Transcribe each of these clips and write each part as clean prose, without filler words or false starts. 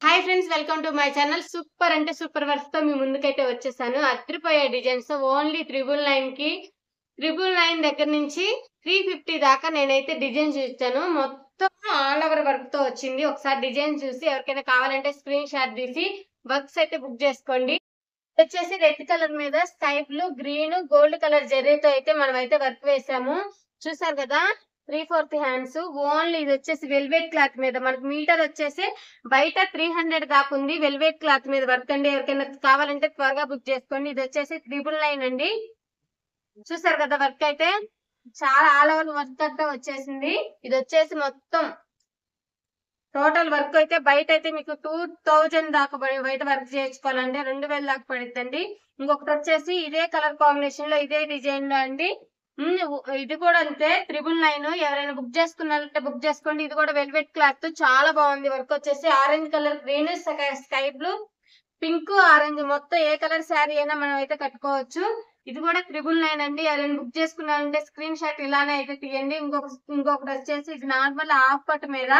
Hi friends, welcome to my channel. Super అంటే super works తో మీ ముందుకైతే వచ్చేసాను. అదిరిపోయే డిజైన్స్ ఓన్లీ 999 కి 999 దగ్గర నుంచి 350 దాకా నేనైతే డిజైన్స్ ఇచ్చాను. మొత్తం ఆల్ ఓవర్ వర్క్ తో వచ్చింది. ఒకసారి డిజైన్ చూసి ఎవరికైనా కావాలంటే స్క్రీన్ షాట్ తీసి వర్క్స్ అయితే బుక్ చేసుకోండి. వచ్చేసి రెడ్ కలర్ మీద sky blue, green, gold colour జరీతో అయితే మనం అయితే వర్క్ వేసాము. చూసారు కదా, 3/4 హ్యాండ్స్. ఓన్లీ ఇది వచ్చేసి వెల్వెట్ క్లాత్ మీద మనకు మీటర్ వచ్చేసి బయట 300 దాకా ఉంది. వెల్వెట్ క్లాత్ మీద వర్క్ అండి. ఎవరికైనా కావాలంటే త్వరగా బుక్ చేసుకోండి. ఇది వచ్చేసి 999 అండి. చూసారు కదా, వర్క్ అయితే చాలా ఆల్ ఓవర్ వర్క్ అంతా వచ్చేసింది. ఇది వచ్చేసి మొత్తం టోటల్ వర్క్ అయితే బయట అయితే మీకు 2000 దాకా బయట వర్క్ చేయించుకోవాలంటే 2000 దాకా పడుతుందండి. ఇంకొకటి వచ్చేసి ఇదే కలర్ కాంబినేషన్ లో ఇదే డిజైన్ లో అండి. ఇది కూడా అంతే 999. ఎవరైనా బుక్ చేసుకున్నారంటే బుక్ చేసుకోండి. ఇది కూడా వెల్వెట్ క్లాత్ చాలా బాగుంది. వర్క్ వచ్చేసి orange colour, green, sky blue, pink, orange మొత్తం ఏ కలర్ శారీ అయినా మనం అయితే కట్టుకోవచ్చు. ఇది కూడా 999 అండి. ఎవరైనా బుక్ చేసుకున్నారంటే స్క్రీన్ షాట్ ఇలానే అయితే తీయండి. ఇంకొకటి వచ్చేసి ఇది నార్మల్ హాఫ్ పట్ మీద,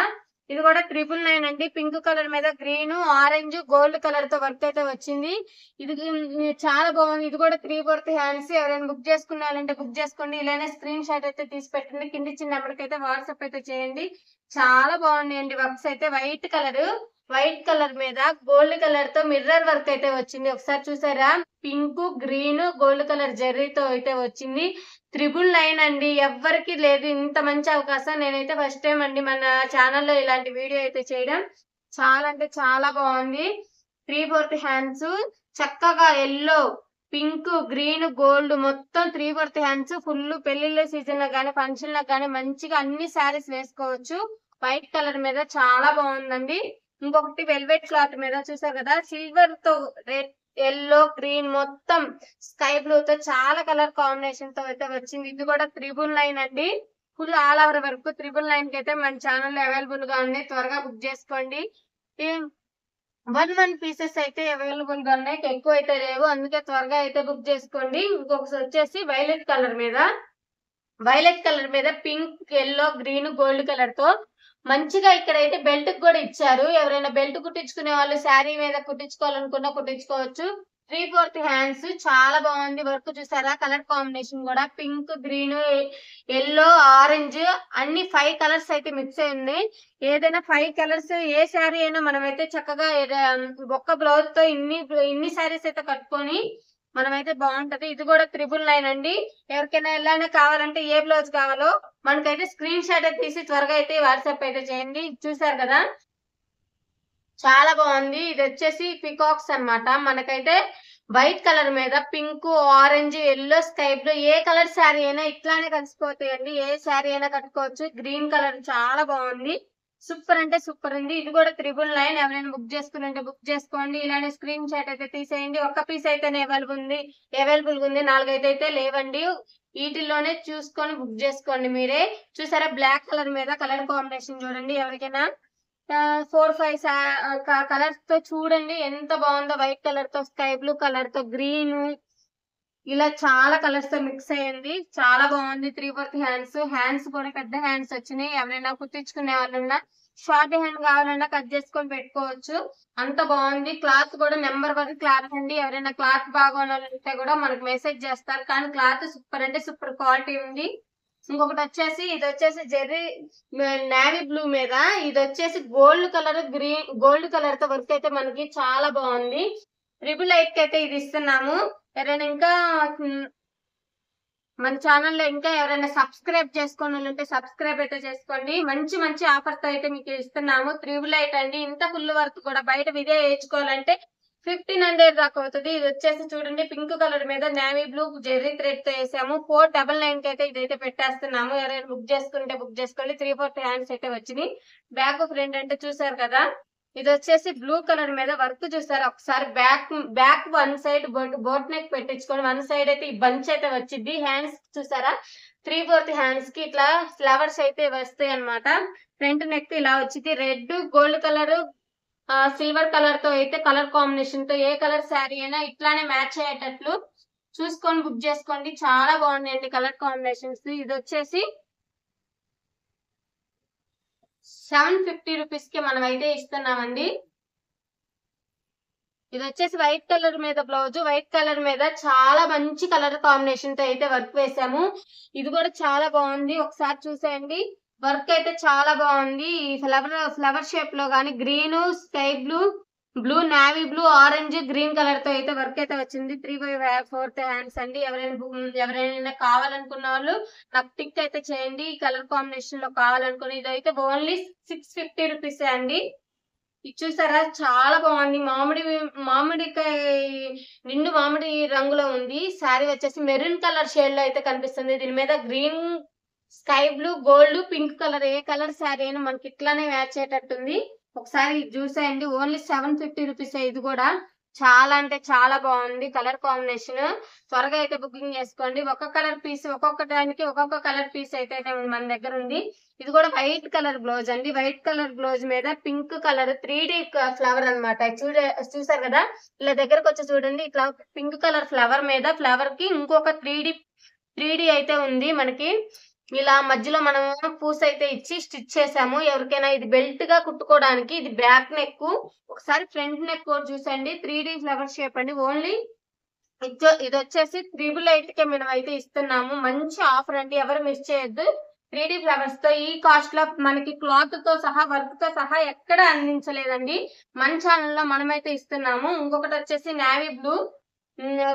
ఇది కూడా 999 అండి. పింక్ కలర్ మీద గ్రీన్, ఆరెంజ్, గోల్డ్ కలర్ తో వర్క్ అయితే వచ్చింది. ఇది చాలా బాగుంది. ఇది కూడా 3/4 హ్యాండ్స్. ఎవరైనా బుక్ చేసుకున్నారంటే బుక్ చేసుకోండి. ఇలానే స్క్రీన్ షాట్ అయితే తీసి పెట్టండి. కింద ఇచ్చిన నెంబర్కి అయితే వాట్సాప్ అయితే చేయండి. చాలా బాగున్నాయండి వర్క్స్ అయితే. వైట్ కలర్ మీద గోల్డ్ కలర్ తో మిర్రర్ వర్క్ అయితే వచ్చింది. ఒకసారి చూసారా, పింక్, గ్రీన్, గోల్డ్ కలర్ జెర్రీతో అయితే వచ్చింది. 999 అండి. ఎవ్వరికి లేదు ఇంత మంచి అవకాశం. నేనైతే ఫస్ట్ టైం అండి మన ఛానల్లో ఇలాంటి వీడియో అయితే చేయడం. చాలా అంటే చాలా బాగుంది. 3/4 హ్యాండ్స్ చక్కగా ఎల్లో, పింక్, గ్రీన్, గోల్డ్ మొత్తం 3/4 హ్యాండ్స్. ఫుల్ పెళ్లిళ్ళ సీజన్ లో గానీ ఫంక్షన్ లో గానీ మంచిగా అన్ని శారీస్ వేసుకోవచ్చు. వైట్ కలర్ మీద చాలా బాగుందండి. ఇంకొకటి వెల్వెట్ క్లాత్ మీద చూసారు కదా, సిల్వర్ తో రెడ్, ఎల్లో, గ్రీన్ మొత్తం స్కై బ్లూ తో చాలా కలర్ కాంబినేషన్ తో అయితే వచ్చింది. ఇది కూడా 999 అండి. Full all over work. 999 కి అయితే మన ఛానల్ లో అవైలబుల్ గా ఉన్నాయి. త్వరగా బుక్ చేసుకోండి. 1 పీసెస్ అయితే అవైలబుల్ గా ఉన్నాయి. ఎక్కువ అయితే లేవు, అందుకే త్వరగా అయితే బుక్ చేసుకోండి. ఇంకొకటి వచ్చేసి వైలెట్ కలర్ మీద pink, yellow, green, gold colour తో మంచిగా ఇక్కడైతే బెల్ట్ కూడా ఇచ్చారు. ఎవరైనా బెల్ట్ కుట్టించుకునే వాళ్ళు శారీ మీద కుట్టించుకోవాలనుకున్నా కుట్టించుకోవచ్చు. 3/4 హ్యాండ్స్ చాలా బాగుంది. వర్క్ చూసారా, కలర్ కాంబినేషన్ కూడా పింక్, గ్రీన్, ఎల్లో, ఆరెంజ్ అన్ని 5 కలర్స్ అయితే మిక్స్ అయి ఉన్నాయి. ఏదైనా 5 కలర్స్ ఏ శారీ అయినా మనమైతే చక్కగా ఒక్క బ్లౌజ్ తో ఇన్ని శారీస్ అయితే కట్టుకొని మనమైతే బాగుంటది. ఇది కూడా 999 అండి. ఎవరికైనా ఎలానే కావాలంటే ఏ బ్లౌజ్ కావాలో మనకైతే స్క్రీన్ షాట్ అయితే తీసి త్వరగా అయితే వాట్సాప్ అయితే చేయండి. చూసారు కదా, చాలా బాగుంది. ఇది వచ్చేసి పికాక్స్ అన్నమాట. మనకైతే వైట్ కలర్ మీద pink, orange, yellow, sky blue ఏ కలర్ శారీ అయినా ఇట్లానే కలిసిపోతాయండి. ఏ శారీ అయినా కట్టుకోవచ్చు. గ్రీన్ కలర్ చాలా బాగుంది. సూపర్ అంటే సూపర్ ఉంది. ఇది కూడా 999. ఎవరైనా బుక్ చేసుకున్నంటే బుక్ చేసుకోండి. ఇలానే స్క్రీన్ షాట్ అయితే తీసేయండి. ఒక్క పీస్ అయితేనే అవైలబుల్ ఉంది. 4-5 అయితే లేవండి. వీటిల్లోనే చూసుకొని బుక్ చేసుకోండి మీరే. చూసారా, బ్లాక్ కలర్ మీద కలర్ కాంబినేషన్ చూడండి. ఎవరికైనా 4-5 కలర్స్ తో చూడండి ఎంత బాగుందో. వైట్ కలర్ తో, స్కై బ్లూ కలర్ తో, గ్రీన్, ఇలా చాలా కలర్స్ తో మిక్స్ అయ్యింది. చాలా బాగుంది. 3/4 హ్యాండ్స్ కూడా పెద్ద హ్యాండ్స్ వచ్చినాయి. ఎవరైనా కుట్టించుకునే వాళ్ళన్నా షార్ట్ హ్యాండ్ కావాలన్నా కట్ చేసుకొని పెట్టుకోవచ్చు. అంత బాగుంది. క్లాత్ కూడా నెంబర్ 1 క్లాత్ అండి. ఎవరైనా క్లాత్ బాగోనాలంటే కూడా మనకు మెసేజ్ చేస్తారు. కానీ క్లాత్ సూపర్ అంటే సూపర్ క్వాలిటీ ఉంది. ఇంకొకటి వచ్చేసి ఇది వచ్చేసి జెర్రీ నేవీ బ్లూ మీద, ఇది వచ్చేసి గోల్డ్ కలర్ తో వర్క్ అయితే మనకి చాలా బాగుంది. 888 కి అయితే ఇది ఇస్తున్నాము. ఎవరైనా ఇంకా మన ఛానల్లో ఇంకా ఎవరైనా సబ్స్క్రైబ్ చేసుకోవాలంటే సబ్స్క్రైబ్ అయితే చేసుకోండి. మంచి మంచి ఆఫర్ తో అయితే మీకు ఇస్తున్నాము. 888 అండి. ఇంత ఫుల్ వర్క్ కూడా బయట విదే వేయించుకోవాలంటే 1500 దాకా అవుతుంది. ఇది వచ్చేసి చూడండి, పింక్ కలర్ మీద నేవీ బ్లూ జెర్రీ థ్రెడ్ తో వేసాము. 499 కి అయితే ఇదైతే పెట్టేస్తున్నాము. ఎవరైనా బుక్ చేసుకుంటే బుక్ చేసుకోండి. 3/4 హ్యాండ్స్ అయితే వచ్చినాయి. బ్యాక్ ఫ్రంట్ అంటే చూసారు కదా, ఇది వచ్చేసి బ్లూ కలర్ మీద వర్క్ చూసారు. ఒకసారి back one side boat neck పెట్టించుకొని వన్ సైడ్ అయితే ఈ బంచ్ అయితే వచ్చింది. హ్యాండ్స్ చూసారా, 3/4 హ్యాండ్స్ కి ఇట్లా ఫ్లవర్స్ అయితే వస్తాయి అన్నమాట. ఫ్రంట్ నెక్ ఇలా వచ్చింది. Red, gold colour, silver colour తో అయితే కలర్ కాంబినేషన్ తో ఏ కలర్ శారీ అయినా ఇట్లానే మ్యాచ్ అయ్యేటట్లు చూసుకొని బుక్ చేసుకోండి. చాలా బాగున్నాయండి కలర్ కాంబినేషన్స్. ఇది వచ్చేసి 750 రూపీస్ కి మనం అయితే ఇస్తున్నామండి. ఇది వచ్చేసి వైట్ కలర్ మీద బ్లౌజ్, వైట్ కలర్ మీద చాలా మంచి కలర్ కాంబినేషన్ తో అయితే వర్క్ వేసాము. ఇది కూడా చాలా బాగుంది, ఒకసారి చూసేయండి. వర్క్ అయితే చాలా బాగుంది. ఈ ఫ్లవర్ షేప్ లో గానీ green, sky blue, blue, navy blue, orange, green colour తో అయితే వర్క్ అయితే వచ్చింది. 3/4 హ్యాండ్స్ అండి. ఎవరైనా కావాలనుకున్న వాళ్ళు నాకు టిక్ అయితే చేయండి. ఈ కలర్ కాంబినేషన్ లో కావాలనుకుని ఇదైతే ఓన్లీ 650 రూపీస్ అండి. ఇది చూసారా చాలా బాగుంది. మామిడికాయ నిండు మామిడి రంగులో ఉంది. శారీ వచ్చేసి మెరూన్ కలర్ షేడ్ లో అయితే కనిపిస్తుంది. దీని మీద green, sky blue, gold, pink colour ఏ కలర్ శారీ అయినా మనకి ఇట్లానే మ్యాచ్ అయ్యేటట్టుంది. ఒకసారి చూసేయండి. Only 750 rupees. ఇది కూడా చాలా అంటే చాలా బాగుంది కలర్ కాంబినేషన్. త్వరగా అయితే బుకింగ్ చేసుకోండి. ఒక్క కలర్ పీస్ ఒక్కొక్క దానికి ఒక్కొక్క కలర్ పీస్ అయితే మన దగ్గర ఉంది. ఇది కూడా వైట్ కలర్ బ్లౌజ్ అండి. వైట్ కలర్ బ్లౌజ్ మీద పింక్ కలర్ 3D ఫ్లవర్ అనమాట. చూసారు కదా, ఇలా దగ్గరకు వచ్చి చూడండి. ఇట్లా పింక్ కలర్ ఫ్లవర్ మీద ఫ్లవర్ కి ఇంకొక 3D అయితే ఉంది మనకి. ఇలా మధ్యలో మనం పూస అయితే ఇచ్చి స్టిచ్ చేసాము. ఎవరికైనా ఇది బెల్ట్ గా కుట్టుకోవడానికి. ఇది బ్యాక్ నెక్. ఒకసారి ఫ్రంట్ నెక్ కూడా చూసండి. 3D ఫ్లవర్ షేప్ అండి. ఓన్లీ ఇది వచ్చేసి 888 కే మనం అయితే ఇస్తున్నాము. మంచి ఆఫర్ అండి, ఎవరు మిస్ చేయొద్దు. 3D ఫ్లవర్స్ తో ఈ కాస్ట్ లో మనకి క్లాత్ తో సహా వర్క్ తో సహా ఎక్కడ అందించలేదండి. మన ఛానల్లో మనమైతే ఇస్తున్నాము. ఇంకొకటి వచ్చేసి నావీ బ్లూ,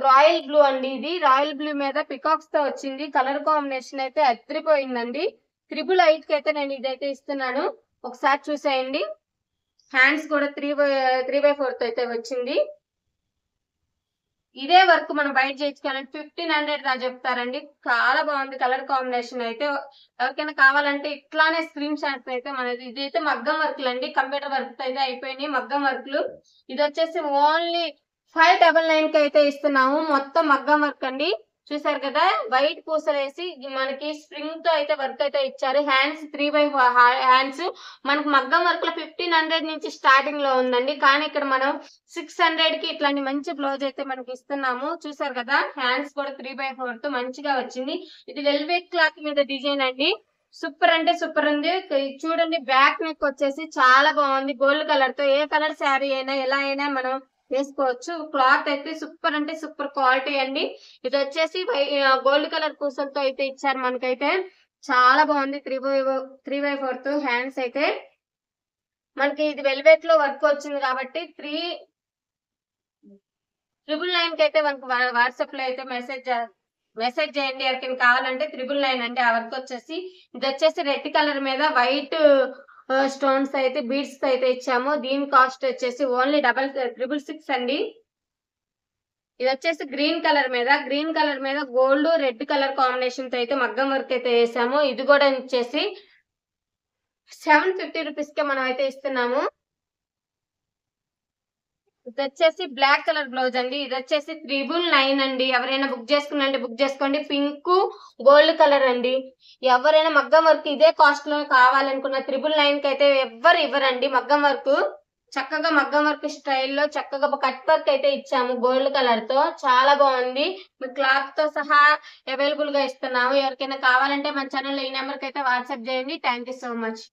రాయల్ బ్లూ అండి. ఇది రాయల్ బ్లూ మీద పికాక్స్ తో వచ్చింది. కలర్ కాంబినేషన్ అయితే అదిరిపోయిందండి. 888 కి అయితే నేను ఇదైతే ఇస్తున్నాను. ఒకసారి చూసేయండి. హ్యాండ్స్ కూడా 3/4 తో అయితే వచ్చింది. ఇదే వర్క్ మనం బయట చేయించుకోవాలంటే 1500 దా చెప్తారండి. చాలా బాగుంది కలర్ కాంబినేషన్ అయితే. ఎవరికైనా కావాలంటే ఇట్లానే స్క్రీన్ షాట్స్ అయితే మనది. ఇదైతే మగ్గం వర్క్లు అండి. కంప్యూటర్ వర్క్ అయితే అయిపోయినాయి మగ్గం వర్క్లు. ఇది వచ్చేసి ఓన్లీ 599 కి అయితే ఇస్తున్నాము. మొత్తం మగ్గం వర్క్ అండి. చూసారు కదా, వైట్ పూసలు వేసి మనకి స్ప్రింగ్ తో అయితే వర్క్ అయితే ఇచ్చారు. Hands 3/4 hands. మనకు మగ్గం వర్క్ లో 1500 నుంచి స్టార్టింగ్ లో ఉందండి. కానీ ఇక్కడ మనం 600 కి ఇట్లాంటి మంచి బ్లౌజ్ అయితే మనకి ఇస్తున్నాము. చూసారు కదా, హ్యాండ్స్ కూడా 3/4 తో మంచిగా వచ్చింది. ఇది వెల్వెట్ క్లాత్ మీద డిజైన్ అండి. సూపర్ అంటే సూపర్ ఉంది. చూడండి, బ్యాక్ నెక్ వచ్చేసి చాలా బాగుంది. గోల్డ్ కలర్ తో ఏ కలర్ శారీ అయినా ఎలా అయినా మనం వేసుకోవచ్చు. క్లాత్ అయితే సూపర్ అంటే సూపర్ క్వాలిటీ అండి. ఇది వచ్చేసి గోల్డ్ కలర్ పూసలతో అయితే ఇచ్చారు మనకైతే. చాలా బాగుంది. 3/4 తో హ్యాండ్స్ అయితే మనకి. ఇది వెల్వెట్ లో వర్క్ వచ్చింది కాబట్టి 999 కి అయితే మనకు వాట్సాప్ లో అయితే మెసేజ్ చేయండి. ఎవరికైనా కావాలంటే 999 అండి ఆ వర్క్ వచ్చేసి. ఇది వచ్చేసి రెడ్ కలర్ మీద వైట్ స్టోన్స్ అయితే బీడ్స్ అయితే ఇచ్చాము. దీని కాస్ట్ వచ్చేసి ఓన్లీ 666 అండి. ఇది వచ్చేసి గ్రీన్ కలర్ మీద గోల్డ్, రెడ్ కలర్ కాంబినేషన్ తో అయితే మగ్గం వర్క్ అయితే వేసాము. ఇది కూడా వచ్చేసి 750 రూపీస్ కే మనం అయితే ఇస్తున్నాము. ఇది వచ్చేసి బ్లాక్ కలర్ బ్లౌజ్ అండి. ఇది వచ్చేసి 999 అండి. ఎవరైనా బుక్ చేసుకున్నంటే బుక్ చేసుకోండి. పింక్, గోల్డ్ కలర్ అండి. ఎవరైనా మగ్గం వర్క్ ఇదే కాస్ట్ లో కావాలనుకున్న 999 కి అయితే ఎవ్వరు ఇవ్వరండి. మగ్గం వర్క్ చక్కగా మగ్గం వర్క్ స్టైల్లో చక్కగా కట్ వర్క్ అయితే ఇచ్చాము గోల్డ్ కలర్ తో. చాలా బాగుంది. మీ క్లాత్ తో సహా అవైలబుల్ గా ఇస్తున్నాము. ఎవరికైనా కావాలంటే మన ఛానల్లో ఈ నెంబర్ కి అయితే వాట్సాప్ చేయండి. Thank you so much.